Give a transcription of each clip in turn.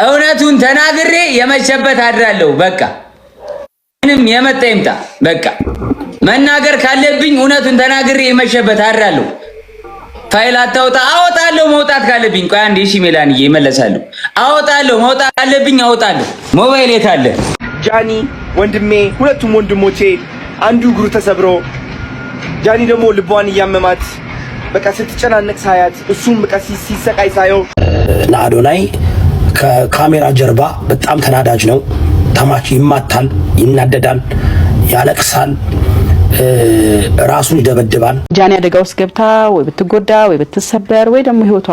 እውነቱን ተናግሬ የመሸበት አድራለሁ። በቃ ምንም የመጣ ይምጣ። በቃ መናገር ካለብኝ እውነቱን ተናግሬ የመሸበት አድራለሁ። ፋይል አታውጣ አወጣለሁ። መውጣት ካለብኝ ቆይ አንዴ እሺ ሜላንዬ ይመለሳሉ። አወጣለሁ። መውጣት ካለብኝ አወጣለሁ። ሞባይል የት አለ? ጃኒ ወንድሜ፣ ሁለቱም ወንድሞቼ አንዱ እግሩ ተሰብሮ ጃኒ ደግሞ ልቧን እያመማት በቃ ስትጨናነቅ ሳያት እሱም በቃ ሲሰቃይ ሳየው አዶናይ ከካሜራ ጀርባ በጣም ተናዳጅ ነው። ተማች ይማታል፣ ይናደዳል፣ ያለቅሳል፣ ራሱን ይደበድባል። ጃኒ አደጋ ውስጥ ገብታ ወይ ብትጎዳ ወይ ብትሰበር ወይ ደግሞ ህይወቷ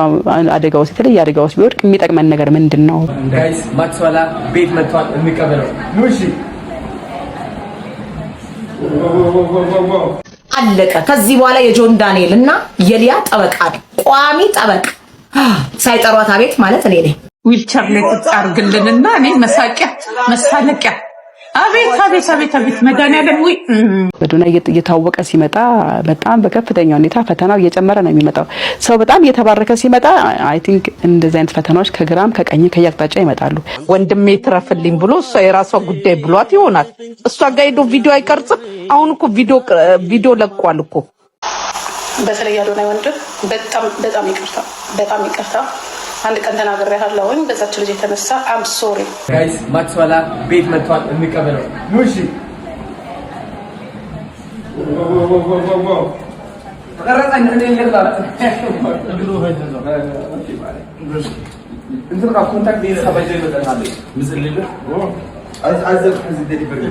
አደጋ ውስጥ የተለየ አደጋ ውስጥ ቢወድቅ የሚጠቅመን ነገር ምንድነው? ጋይስ ማክስዋላ ቤት መጥቷል። እንቀበለው ኑሺ አለቀ። ከዚህ በኋላ የጆን ዳንኤል እና የሊያ ጠበቃ ቋሚ ጠበቃ ሳይጠሯት አቤት ማለት እኔ ነኝ። ዊልቸር ላይ ተጣርግልንና እኔ መሳለቂያ አቤት መድኃኒዓለም ወይ አዶናይ እየታወቀ ሲመጣ በጣም በከፍተኛ ሁኔታ ፈተናው እየጨመረ ነው የሚመጣው። ሰው በጣም እየተባረከ ሲመጣ አይ ቲንክ እንደዚህ አይነት ፈተናዎች ከግራም ከቀኝ ከየአቅጣጫ ይመጣሉ። ወንድሜ ትረፍልኝ ብሎ እሷ የራሷ ጉዳይ ብሏት ይሆናል። እሷ ጋር ሄዶ ቪዲዮ አይቀርጽም። አሁን እኮ ቪዲዮ ለቋል እኮ። በተለይ አዶናይ ወንድም በጣም ይቅርታ አንድ ቀን ተናግሬያለሁኝ በዛች ልጅ የተነሳ አም ሶሪ። ጋይስ ማክስዋላ ቤት መጥቷል። እንቀበለው ኑሺ ተቀረጸኝ እኔ ይላል እንትን ጋር ኮንታክት ይሰባጀ ይመጣል ምስልልህ አዘል ከዚህ ዴሊቨሪ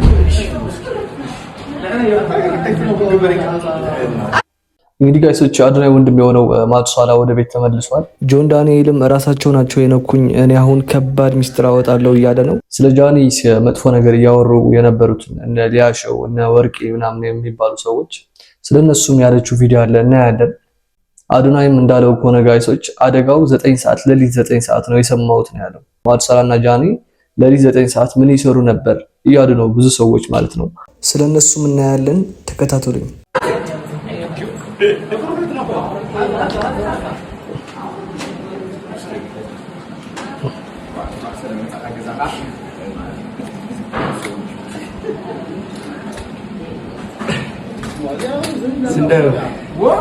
እንግዲህ ጋይሶች አዶናይ ወንድም የሆነው ማክስዋላ ወደ ቤት ተመልሷል። ጆን ዳንኤልም ራሳቸው ናቸው የነኩኝ እኔ አሁን ከባድ ሚስጥር አወጣለሁ እያለ ነው። ስለ ጃኒ መጥፎ ነገር እያወሩ የነበሩት እነ ሊያሸው እነ ወርቄ ምናምን የሚባሉ ሰዎች ስለነሱም ያለችው ቪዲዮ አለ እናያለን። አዶናይም እንዳለው ከሆነ ጋይሶች አደጋው 9 ሰዓት ለሊት 9 ሰዓት ነው የሰማሁት ነው ያለው። ማክስዋላና ጃኒ ለሊት 9 ሰዓት ምን ይሰሩ ነበር እያሉ ነው ብዙ ሰዎች ማለት ነው። ስለነሱም እናያለን። ተከታተሉኝ። سندر و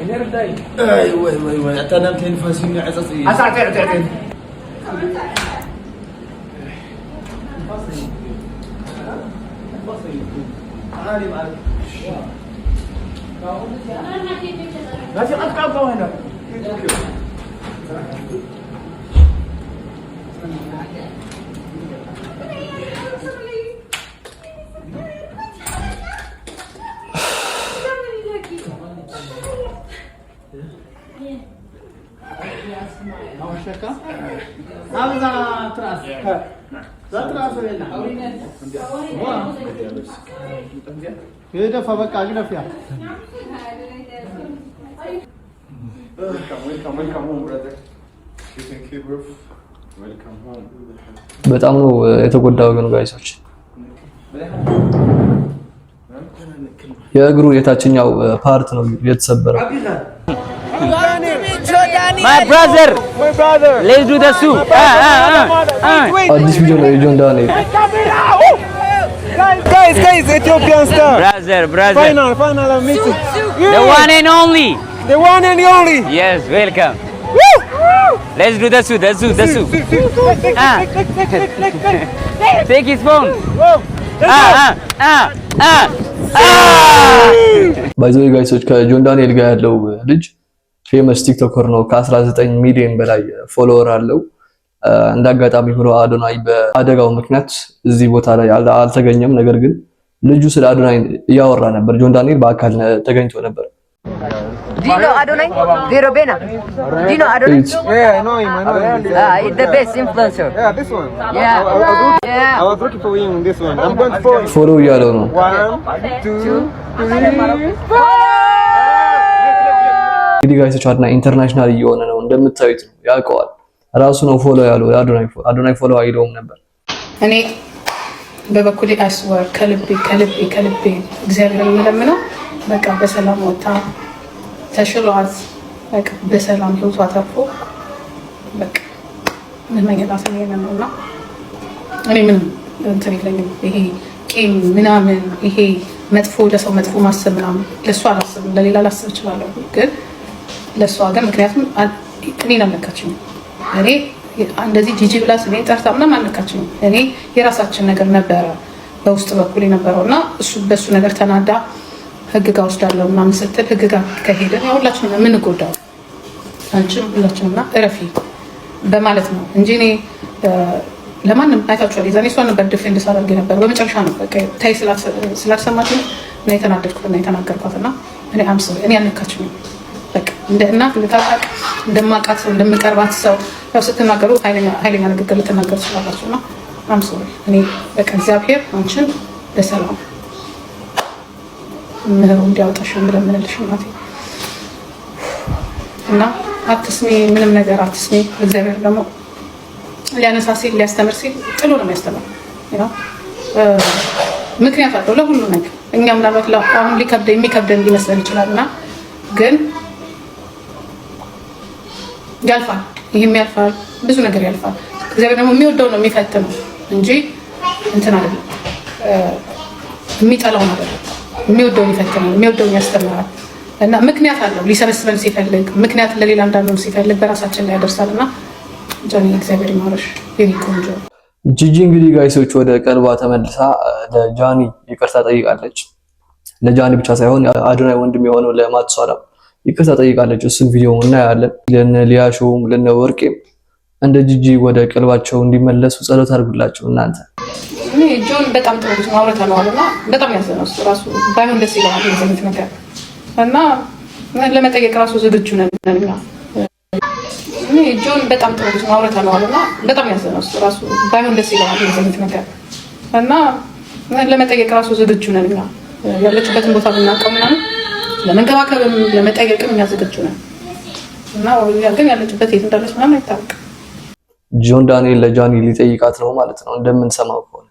انرداي ايوه اتنام تنفاسين عصصي اسعتي لازم اتقابل هنا هذا تراس لا تراس ولا كده فبقى كده فيها welcome home brother thank you bro welcome home በጣም ነው የተጎዳው ግን ጋይሶች የእግሩ የታችኛው ፓርት ነው የተሰበረው። My brother, let's do the soup. አዲስ ቪዲዮ ነው የጆን ዳንኤል። guys Ethiopian star Brother final meeting the one and only yes welcome woo! Let's do the soup take his phone ባይ ዘ ወይ ጋይሶች ከጆን ዳንኤል ጋር ያለው ልጅ ፌመስ ቲክቶከር ነው። ከ19 ሚሊዮን በላይ ፎሎወር አለው። እንዳጋጣሚ ሆኖ አዶናይ በአደጋው ምክንያት እዚህ ቦታ ላይ አልተገኘም። ነገር ግን ልጁ ስለ አዶናይ እያወራ ነበር። ጆን ዳንኤል በአካል ተገኝቶ ነበር። ዲኖ አዶናይ ቬሮቤና ዲኖ አዶናይ yeah I know him he's the best influencer yeah this one yeah I was looking for him in this one I'm going to follow ፎሎ እያለው ነው 1 2 3 እንግዲህ ጋይሶች አዶናይ ኢንተርናሽናል እየሆነ ነው እንደምታዩት ነው። ያውቀዋል ራሱ ነው ፎሎ ያለው። አዶናይ ፎሎ አይደውም ነበር። እኔ በበኩሌ አስወር ከልቤ እግዚአብሔር የሚለምነው በቃ በሰላም ወጣ ተሽሏት በቃ በሰላም ህይወቷ ተርፎ በቃ መመኘት ነውና እኔ ምንም እንትን የለኝም። ይሄ ቂም ምናምን ይሄ መጥፎ ለሰው መጥፎ ማሰብ ምናምን ለእሷ አላስብም። ለሌላ ላስብ እችላለሁ፣ ግን ለእሷ ግን ምክንያቱም እኔን አልነካችኝም። እኔ እንደዚህ ጂጂ ብላ ስሜን ጠርታ ምናምን አልነካችኝም። እኔ የራሳችን ነገር ነበረ በውስጥ በኩል የነበረው እና እሱ በእሱ ነገር ተናዳ ህግ ጋር ወስዳለሁ ምናምን ስትል ህግ ጋር ከሄድን ያው ሁላችንም የምንጎዳው አንቺም ሁላችንም እና እረፊ በማለት ነው እንጂ እኔ ለማንም አይታችኋል። የዛኔ እሷ ነበር ዲፌንድ ሳደርግ ነበር። በመጨረሻ ነው በቃ ታይ ስላልሰማች ነው እና የተናደድኩት እና የተናገርኳት እና እኔ እኔ አልነካችኝም። በቃ እንደ እናት ልታውቃት እንደማውቃት ሰው እንደምቀርባት ሰው ያው ስትናገሩ ኃይለኛ ንግግር ልትናገሩ ስላላችሁ እና እኔ በቃ እግዚአብሔር አንቺን ለሰላም ምህሩ እንዲያወጣሽ እንደምንልሽ እናቴ እና አትስሚ፣ ምንም ነገር አትስሚ። እግዚአብሔር ደግሞ ሊያነሳ ሲል ሊያስተምር ሲል ጥሎ ነው የሚያስተምር። ምክንያት አለው ለሁሉ ነገር። እኛ ምናልባት አሁን የሚከብደን ሊመስለን ይችላል እና ግን ያልፋል። ይህም ያልፋል፣ ብዙ ነገር ያልፋል። እግዚአብሔር ደግሞ የሚወደው ነው የሚፈትነው እንጂ እንትን አይደለም፣ የሚጠላውን አይደለም። የሚወደውን ይፈትናል፣ የሚወደውን ያስተምራል እና ምክንያት አለው ሊሰበስበን ሲፈልግ፣ ምክንያት ለሌላ እንዳንሆን ሲፈልግ በራሳችን ላይ ያደርሳል እና ጃኒ እግዚአብሔር ይማረሽ የኔ ቆንጆ። ጂጂ እንግዲህ ጋይሶች ወደ ቀልቧ ተመልሳ ለጃኒ ይቅርታ ጠይቃለች። ለጃኒ ብቻ ሳይሆን አዶናይ ወንድም የሆነው ለማጥሷላ ይቅርታ ጠይቃለች። እሱን ቪዲዮ እናያለን። ለነ ሊያሾም ለነ ወርቄም እንደ ጂጂ ወደ ቀልባቸው እንዲመለሱ ጸሎት አድርጉላቸው እናንተ። እኔ ጆን በጣም ጥሩ ልጅ ማውራት አለዋልና በጣም ያዘነው እሱ ራሱ ባይሆን ደስ ይለዋል የዘንት ነገር እና ለመጠየቅ ራሱ ዝግጁ ነን እኛ። እኔ ጆን በጣም ጥሩ ልጅ ማውራት አለዋልና በጣም ያዘነው እሱ ራሱ ባይሆን ደስ ይለዋል የዘንት ነገር እና ለመጠየቅ ራሱ ዝግጁ ነን እኛ። ያለችበትን ቦታ ብናውቀው ምናምን ለመንከባከብም ለመጠየቅም እኛ ዝግጁ ነን እና ግን ያለችበት የት እንዳለች ምናምን አይታወቅም። ጆን ዳንኤል ለጃኒ ሊጠይቃት ነው ማለት ነው እንደምንሰማው ከሆነ።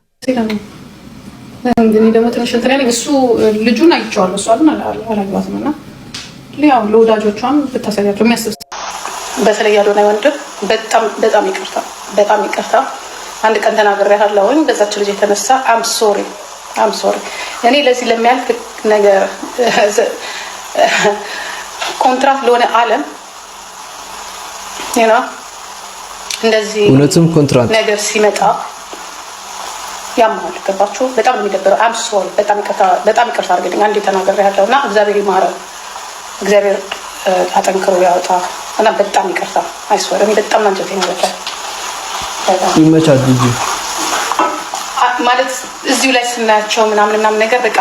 እንግዲህ ደግሞ ትንሽ እንትን ያለኝ እሱ ልጁን አይቼዋለሁ፣ እሷ ግን አላየኋትም እና ያው ለወዳጆቿም ብታሳያቸው የሚያስብ በተለይ አዶናይ ወንድም በጣም ይቅርታ አንድ ቀን ተናግሬያለሁኝ በዛች ልጅ የተነሳ አም ሶሪ እኔ ለዚህ ለሚያልፍ ነገር ኮንትራት ለሆነ ዓለም እንደዚህ እውነትም ኮንትራት ነገር ሲመጣ ያማል። ገባችሁ? በጣም ነው የሚደብረው። አም ሶሪ በጣም ይቅርታ አድርግልኝ አንዴ ተናግሬያለሁ እና እግዚአብሔር ይማረው፣ እግዚአብሔር አጠንክሮ ያወጣ እና በጣም ይቅርታ አይስወር። እኔ በጣም አንጀቴ ነው በቃ ይመቻት ጂጂ ማለት እዚሁ ላይ ስናያቸው ምናምን ነገር በቃ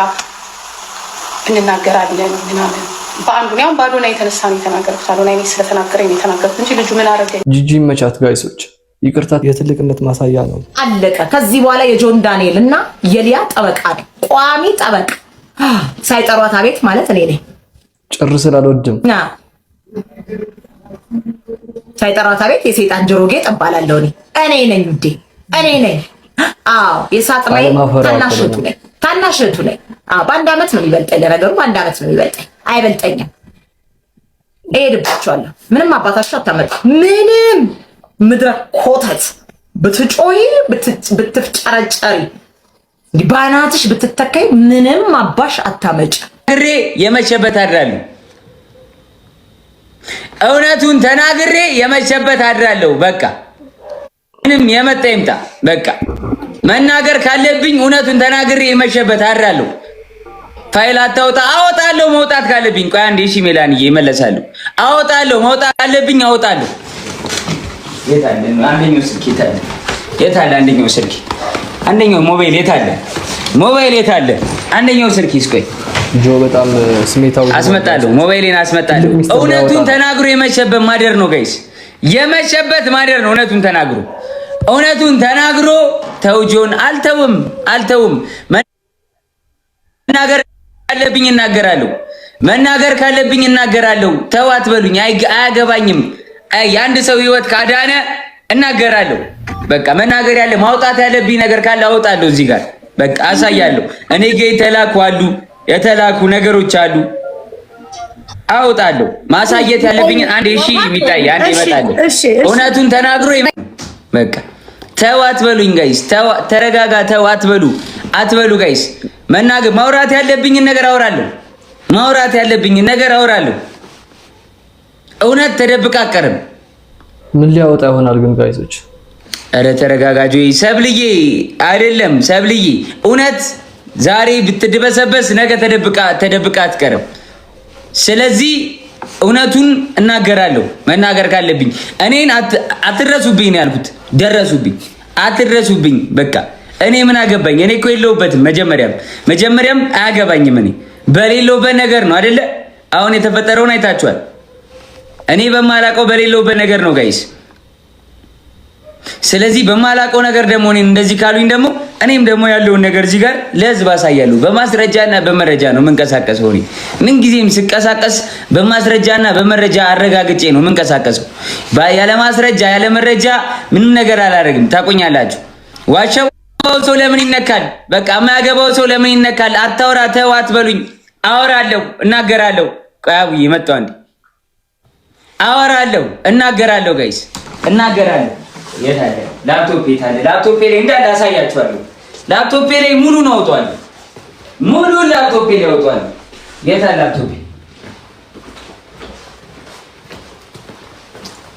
እንናገራለን ምናምን በአንዱ ነው በአዶናይ የተነሳ ነው የተናገርኩት። አዶናይ ስለተናገረኝ ነው የተናገርኩት እንጂ ልጁ ምን አደረገኝ? ጂጂ ይመቻት ጋይሶች። ይቅርታ የትልቅነት ማሳያ ነው። አለቀ። ከዚህ በኋላ የጆን ዳንኤል እና የሊያ ጠበቃ ነው፣ ቋሚ ጠበቃ። ሳይጠሯት አቤት ማለት እኔ ነኝ። ጭር ስላልወድም ሳይጠሯት አቤት የሰይጣን ጆሮ ጌጥ እባላለሁ እኔ ነኝ ውዴ፣ እኔ ነኝ። አዎ የሳጥናይ ታናሽቱ ላይ በአንድ ዓመት ነው የሚበልጠኝ። ለነገሩ በአንድ ዓመት ነው የሚበልጠኝ፣ አይበልጠኝም። እሄድባቸዋለሁ። ምንም አባታችሁ አታመጡ። ምንም ምድረ ኮተት ብትጮይ ብትፍጨረጨሪ ባናትሽ ብትተከይ ምንም አባሽ አታመጭ። ግሬ የመሸበት አድራለሁ። እውነቱን ተናግሬ የመሸበት አድራለሁ። በቃ ምንም የመጣ ይምጣ። በቃ መናገር ካለብኝ እውነቱን ተናግሬ የመሸበት አድራለሁ። ፋይል አታውጣ። አወጣለሁ መውጣት ካለብኝ። ቆይ አንዴ እሺ ሜላንዬ እመለሳለሁ። አወጣለሁ መውጣት ካለብኝ አወጣለሁ። የት አለ አንደኛው ስልክ? የት አለ አንደኛው ስልክ? አንደኛው ሞባይል የት አለ? ሞባይል የት አለ? አንደኛው ስልክ ይስቆይ። ጆ በጣም ስሜታው አስመጣለሁ። ሞባይሌን አስመጣለሁ። እውነቱን ተናግሮ የመሸበት ማደር ነው ጋይስ፣ የመሸበት ማደር ነው። እውነቱን ተናግሮ ተው ጆን። አልተውም። መናገር ካለብኝ እናገራለሁ። ተው አትበሉኝ። አያገባኝም። የአንድ ሰው ህይወት ካዳነ እናገራለሁ። በቃ መናገር ያለ ማውጣት ያለብኝ ነገር ካለ አወጣለሁ። እዚህ ጋር በቃ አሳያለሁ። እኔ ጋር የተላኩ ነገሮች አሉ፣ አወጣለሁ። ማሳየት ያለብኝ አንዴ እሺ የሚታይ አንዴ ይመጣል። እውነቱን ተናግሮ በቃ ተው አትበሉኝ ጋይስ፣ ተረጋጋ። ተው አትበሉ ጋይስ። መናገር ማውራት ያለብኝን ነገር አወራለሁ። እውነት ተደብቃ አቀርም። ምን ሊያወጣ ይሆናል ግን ጋይሶች? ኧረ ተረጋጋጁ። ሰብልዬ አይደለም ሰብልዬ፣ እውነት ዛሬ ብትድበሰበስ ነገ ተደብቃ አትቀርም። ስለዚህ እውነቱን እናገራለሁ። መናገር ካለብኝ እኔን አትድረሱብኝ ነው ያልኩት። ደረሱብኝ። አትድረሱብኝ በቃ። እኔ ምን አገባኝ? እኔ እኮ የለሁበትም። መጀመሪያም አያገባኝም። እኔ በሌለውበት ነገር ነው አይደለ? አሁን የተፈጠረውን አይታችኋል። እኔ በማላቀው በሌለውበት ነገር ነው ጋይስ። ስለዚህ በማላቀው ነገር ደግሞ እኔ እንደዚህ ካሉኝ ደግሞ እኔም ደግሞ ያለውን ነገር እዚህ ጋር ለህዝብ አሳያለሁ። በማስረጃና በመረጃ ነው የምንቀሳቀሰው። እኔ ምን ጊዜም ስንቀሳቀስ በማስረጃና በመረጃ አረጋግጬ ነው የምንቀሳቀሰው። ያለ ማስረጃ ያለ መረጃ ምንም ነገር አላደርግም። ታቆኛላችሁ። ዋሻው ሰው ለምን ይነካል? በቃ የማያገባው ሰው ለምን ይነካል? አታውራ፣ ተው አትበሉኝ። አወራለሁ፣ እናገራለሁ። ቆያው የመጣው አንዴ አወራለሁ፣ እናገራለሁ ጋይስ፣ እናገራለሁ። የት አለ ላፕቶፕ? የት አለ ላፕቶፕ? ላይ እንዳለ አሳያችኋለሁ። ላፕቶፕ ላይ ሙሉ ነው አውጧል። ሙሉ ላፕቶፕ ላይ አውጧል። የት አለ ላፕቶፕ?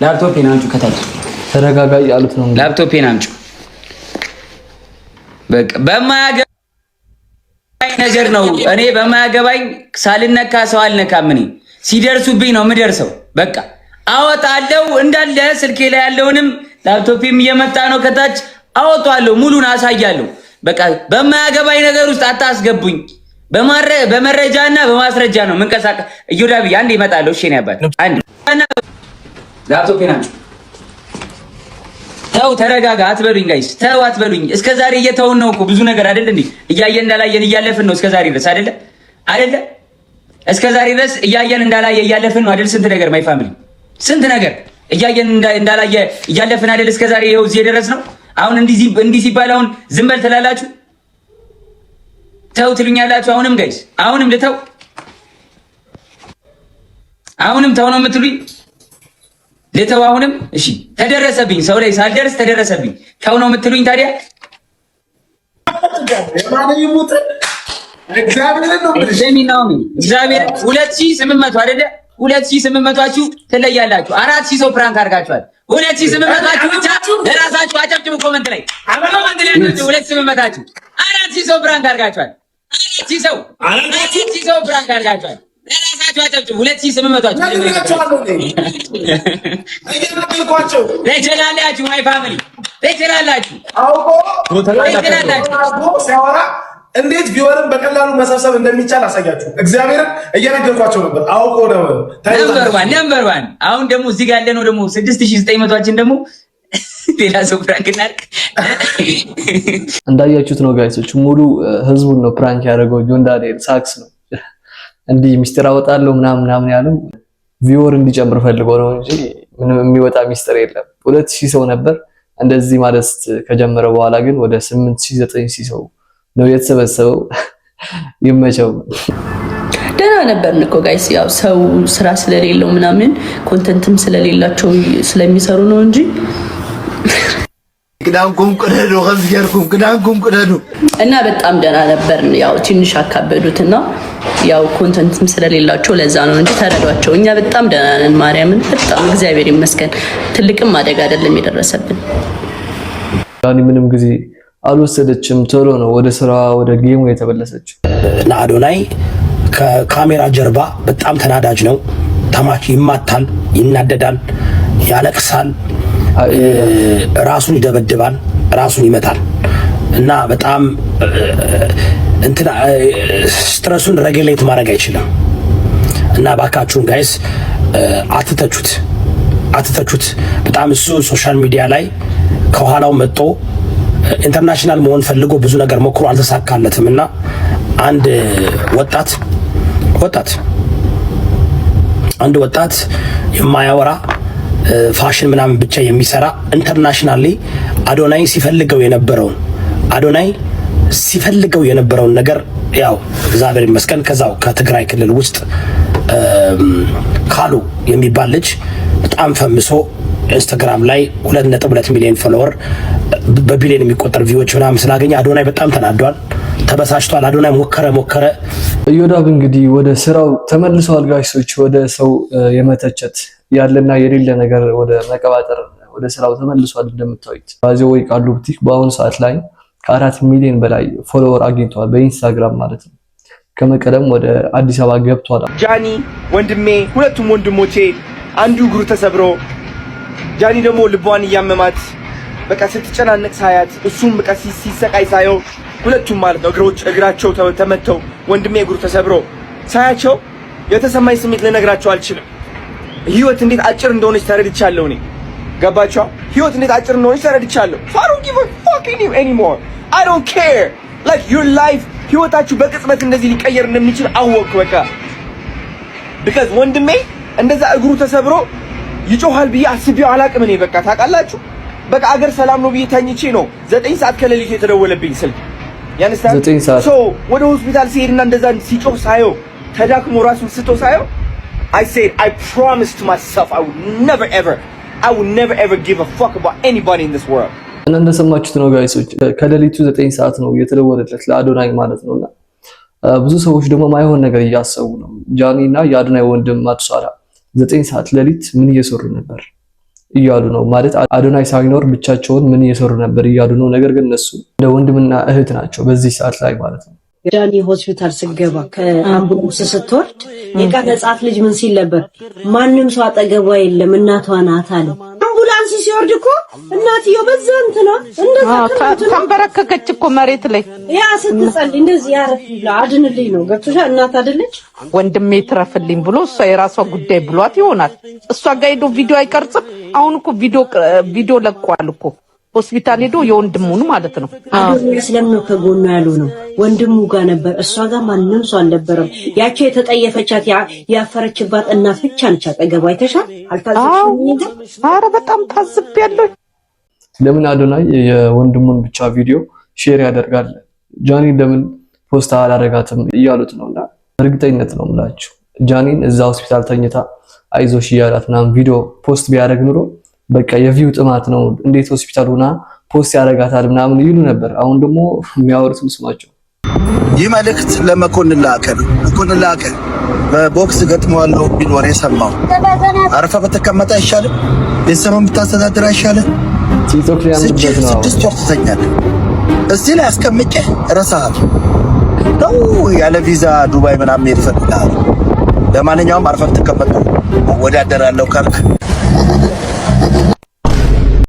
ላፕቶፕን አምጪው ከታች። ተረጋጋ ያሉት ነው። ላፕቶፕን አምጪው። በቃ በማያገባኝ ነገር ነው። እኔ በማያገባኝ ሳልነካ ሰው አልነካም። እኔ ሲደርሱብኝ ነው የምደርሰው። በቃ አወጣለሁ እንዳለ ስልኬ ላይ ያለውንም ላፕቶፕም እየመጣ ነው ከታች አወጣለሁ። ሙሉን አሳያለሁ። በቃ በማያገባኝ ነገር ውስጥ አታስገቡኝ። በመረጃና በማስረጃ ነው መንቀሳቀስ። እዮዳብ አንዴ እመጣለሁ። እሺ ነው ያባል አንዴ ላፕቶፕን አምጪው። ተው ተረጋጋ። አትበሉኝ ጋይስ፣ ተው አትበሉኝ። እስከዛሬ እየተውን ነው እኮ ብዙ ነገር አይደል እንዴ? እያየን እንዳላየን እያለፍን ነው እስከዛሬ ድረስ አይደለ? እስከዛሬ ድረስ እያየን እንዳላየ እያለፍን ነው አይደል? ስንት ነገር ማይ ፋሚሊ፣ ስንት ነገር እያየን እንዳላየ እያለፍን አይደል? እስከዛሬ ይኸው እዚህ የደረስ ነው። አሁን እንዲህ ሲባል አሁን ዝም በል ትላላችሁ? ተው ትሉኛላችሁ? አሁንም ጋይስ፣ አሁንም ልተው? አሁንም ተው ነው የምትሉኝ? ልተው አሁንም? እሺ ተደረሰብኝ፣ ሰው ላይ ሳልደርስ ተደረሰብኝ። ተው ነው የምትሉኝ ታዲያ? እግዚአብሔር 2800 አይደለ? 2800ችሁ ትለያላችሁ። 4000 ሰው ፕራንክ አድርጋችኋል። 2800ችሁ ብቻ ለራሳችሁ አጨብጭቡ። ኮመንት ላይ 2800ችሁ 4000 ሰው ፕራንክ አድርጋችኋል። 4000 ሰው ፕራንክ አድርጋችኋል። ለራሳችሁ አጨብጭቡ። 2800ችሁ ትችላላችሁ። ማይ ፋሚሊ ትችላላችሁ። እንዴት ቢሆንም በቀላሉ መሰብሰብ እንደሚቻል አሳያችሁ። እግዚአብሔርን እየነገርኳቸው ነበር። አውቆ ነው ነምበር ዋን። አሁን ደግሞ እዚህ ጋር ያለነው ደግሞ 6900ችን ደግሞ ሌላ ሰው ፕራንክ እናድርግ። እንዳያችሁት ነው ጋይሶች፣ ሙሉ ህዝቡን ነው ፕራንክ ያደረገው። ጆን ዳንኤል ሳክስ ነው እንዲህ ሚስጥር አወጣለሁ ምናምን ያለው ቪወር እንዲጨምር ፈልገው ነው እንጂ ምንም የሚወጣ ሚስጥር የለም። 2000 ሰው ነበር እንደዚህ ማለት ከጀመረ በኋላ ግን ወደ 8000 9000 ሰው ነው የተሰበሰበው። ይመቸው። ደህና ነበርን እኮ ጋይስ። ያው ሰው ስራ ስለሌለው ምናምን ኮንተንትም ስለሌላቸው ስለሚሰሩ ነው እንጂ ግዳንኩም ቅደዱ እና በጣም ደህና ነበርን። ያው ትንሽ አካበዱትና ያው ኮንተንትም ስለሌላቸው ለዛ ነው እንጂ ተረዷቸው። እኛ በጣም ደህና ነን። ማርያምን በጣም እግዚአብሔር ይመስገን። ትልቅም አደጋ አይደለም የደረሰብን። ያኒ ምንም ጊዜ አልወሰደችም። ቶሎ ነው ወደ ስራ ወደ ጌሙ የተመለሰችው። አዶናይ ከካሜራ ጀርባ በጣም ተናዳጅ ነው። ተማች ይማታል፣ ይናደዳል፣ ያለቅሳል፣ ራሱን ይደበድባል፣ ራሱን ይመታል እና በጣም እንትና ስትረሱን ሬጉሌት ማድረግ አይችልም። እና ባካችሁን ጋይስ አትተቹት። በጣም እሱ ሶሻል ሚዲያ ላይ ከኋላው መጥቶ ኢንተርናሽናል መሆን ፈልጎ ብዙ ነገር ሞክሮ አልተሳካለትም። እና አንድ ወጣት የማያወራ ፋሽን ምናምን ብቻ የሚሰራ ኢንተርናሽናሊ አዶናይ ሲፈልገው የነበረውን ነገር ያው እግዚአብሔር ይመስገን ከዛው ከትግራይ ክልል ውስጥ ካሉ የሚባል ልጅ በጣም ፈምሶ ኢንስታግራም ላይ 2.2 ሚሊዮን ፎሎወር በቢሊዮን የሚቆጠር ቪዎች ምናምን ስላገኘ አዶናይ በጣም ተናዷል፣ ተበሳጭቷል። አዶናይ ሞከረ። ኢዮዳብ እንግዲህ ወደ ስራው ተመልሷል ጋይሶች። ወደ ሰው የመተቸት ያለና የሌለ ነገር ወደ መቀባጠር ወደ ስራው ተመልሷል። እንደምታዩት ባዚው ቃሉ ቡቲክ በአሁኑ ሰዓት ላይ ከ4 ሚሊዮን በላይ ፎሎወር አግኝቷል በኢንስታግራም ማለት ነው። ከመቀደም ወደ አዲስ አበባ ገብቷል። ጃኒ ወንድሜ፣ ሁለቱም ወንድሞቼ አንዱ እግሩ ተሰብሮ ጃኒ ደግሞ ልቧን እያመማት በቃ ስትጨናነቅ ሳያት እሱም በቃ ሲሰቃይ ሳየው ሁለቱም ማለት ነው እግራቸው ተመተው ወንድሜ እግሩ ተሰብሮ ሳያቸው የተሰማኝ ስሜት ልነግራቸው አልችልም። ህይወት እንዴት አጭር እንደሆነች ተረድቻለሁ። እኔ ገባችሁ? ህይወት እንዴት አጭር እንደሆነች ተረድቻለሁ። I don't give a fucking anymore. I don't care. Like your life ህይወታችሁ በቅጽበት እንደዚህ ሊቀየር እንደሚችል አወቅኩ በቃ። because ወንድሜ እንደዛ እግሩ ተሰብሮ ይጮሃል ብዬ አስቤው አላቅም። እኔ በቃ ታውቃላችሁ፣ በቃ አገር ሰላም ነው ብዬ ተኝቼ ነው 9 ሰዓት ከሌሊቱ የተደወለብኝ ስልክ ያንስታ ሶ ወደ ሆስፒታል ሲሄድና እንደዛ ሲጮህ ሳየው ተዳክሞ ራሱን ስቶ ሳየው I said I promised myself I would never ever give a fuck about anybody in this world. እና እንደሰማችሁት ነው ጋይሶች፣ ከሌሊቱ 9 ሰዓት ነው የተደወለለት ለአዶናይ ማለት ነውና ብዙ ሰዎች ደግሞ ማይሆን ነገር እያሰቡ ነው። ጃኒና የአዶናይ ወንድም ማቱሳላ 9 ሰዓት ሌሊት ምን እየሰሩ ነበር እያሉ ነው ማለት አዶናይ ሳይኖር ብቻቸውን ምን እየሰሩ ነበር እያሉ ነው። ነገር ግን እነሱ እንደ ወንድምና እህት ናቸው በዚህ ሰዓት ላይ ማለት ነው። ጃኒ ሆስፒታል ስገባ ከአምቡላንስ ስትወርድ የቀረ ህጻን ልጅ ምን ሲል ነበር? ማንም ሰው አጠገቧ የለም እናቷ ናት አለ። አምቡላንስ ሲወርድ እኮ እናትየው በዛ እንትና እንደዛ ተንበረከከች እኮ መሬት ላይ ያ ስትጸልይ እንደዚህ ያረፍ ብላ አድንልኝ ነው ገብቶሻል። እናት አይደለች ወንድሜ ትረፍልኝ ብሎ እሷ የራሷ ጉዳይ ብሏት ይሆናል። እሷ ጋር ሄዶ ቪዲዮ አይቀርጽም። አሁን እኮ ቪዲዮ ለቋል እኮ ሆስፒታል ሄዶ የወንድሙን ማለት ነው። አዶናይ ስለምን ከጎኑ ያለው ነው? ወንድሙ ጋር ነበር፣ እሷ ጋር ማንንም ሰው አልነበረም። ያቸው የተጠየፈቻት ያፈረችባት እናት ብቻ ነች አጠገቧ። አይተሻል? አልታዘብሽም? ኧረ በጣም ታዝቤያለሁ። ለምን አዶናይ የወንድሙን ብቻ ቪዲዮ ሼር ያደርጋል? ጃኒ ለምን ፖስት አላደረጋትም እያሉት ነውና እርግጠኝነት ነው የምላችሁ ጃኒን እዛ ሆስፒታል ተኝታ አይዞሽ እያላት ምናምን ቪዲዮ ፖስት ቢያደርግ ኑሮ በቃ የቪው ጥማት ነው እንዴት ሆስፒታል ሆና ፖስት ያደርጋታል ምናምን ይሉ ነበር። አሁን ደግሞ የሚያወሩት ስማቸው። ይህ መልእክት ለመኮንን ላቀ ነው። መኮንን ላቀ በቦክስ ገጥመዋለሁ ቢል ወሬ ሰማሁ። አረፋ በተቀመጠ አይሻልም? ቤተሰብን ብታስተዳድር አይሻልም? ቲክቶክ ላይ ያምርበት ነው። 6 ወር ትተኛለህ። እዚህ ላይ አስቀምጬ እረሳሃለሁ ነው ያለ ቪዛ ዱባይ ምናምን ሄድ እፈልግሃለሁ። ለማንኛውም አርፈህ ብትቀመጥ ወዳደራለሁ ካልክ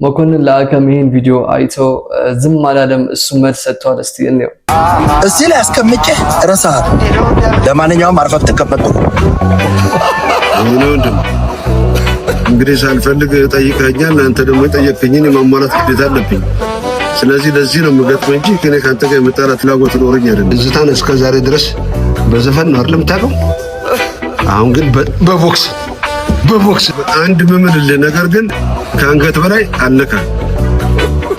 መኮንን ላቀም ይሄን ቪዲዮ አይቶ ዝም አላለም። እሱ መልስ ሰጥቷል። እስቲ እንየው። እዚህ ላይ አስቀምጬ እረሳሃለሁ። ለማንኛውም አርፈህ ብትቀመጥ እንግዲህ ሳልፈልግ ጠይቀኛል። አንተ ደግሞ የጠየቀኝን የማሟላት ግዴታ አለብኝ። ስለዚህ ለዚህ ነው የምገጥመው እንጂ ከኔ ካንተ ጋር የመጣላት ፍላጎት ኖረኝ አይደለም። እዝታን እስከ ዛሬ ድረስ በዘፈን ነው አይደል የምታውቀው? አሁን ግን በቦክስ አንድ ምምልልህ ነገር ግን ከአንገት በላይ አለካ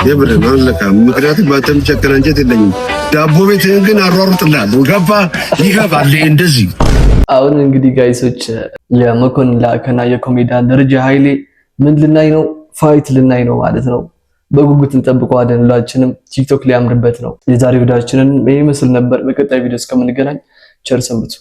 የብርን አለካ። ምክንያቱም ባንተም ጨከና እንጀት የለኝም። ዳቦ ቤትህን ግን አሯሩጥልሃለሁ። ይገባል እንደዚህ። አሁን እንግዲህ ጋይሶች የመኮንን ላቀና የኮሜዲያን ደረጃ ኃይሌ ምን ልናይ ነው? ፋይት ልናይ ነው ማለት ነው። በጉጉት እንጠብቀዋለን። ሁላችንም ቲክቶክ ላይ ያምርበት ነው። የዛሬ ቪዲዮአችንን ይመስል ነበር። በቀጣይ ቪዲዮ እስከምንገናኝ ቸር ሰንብቱ።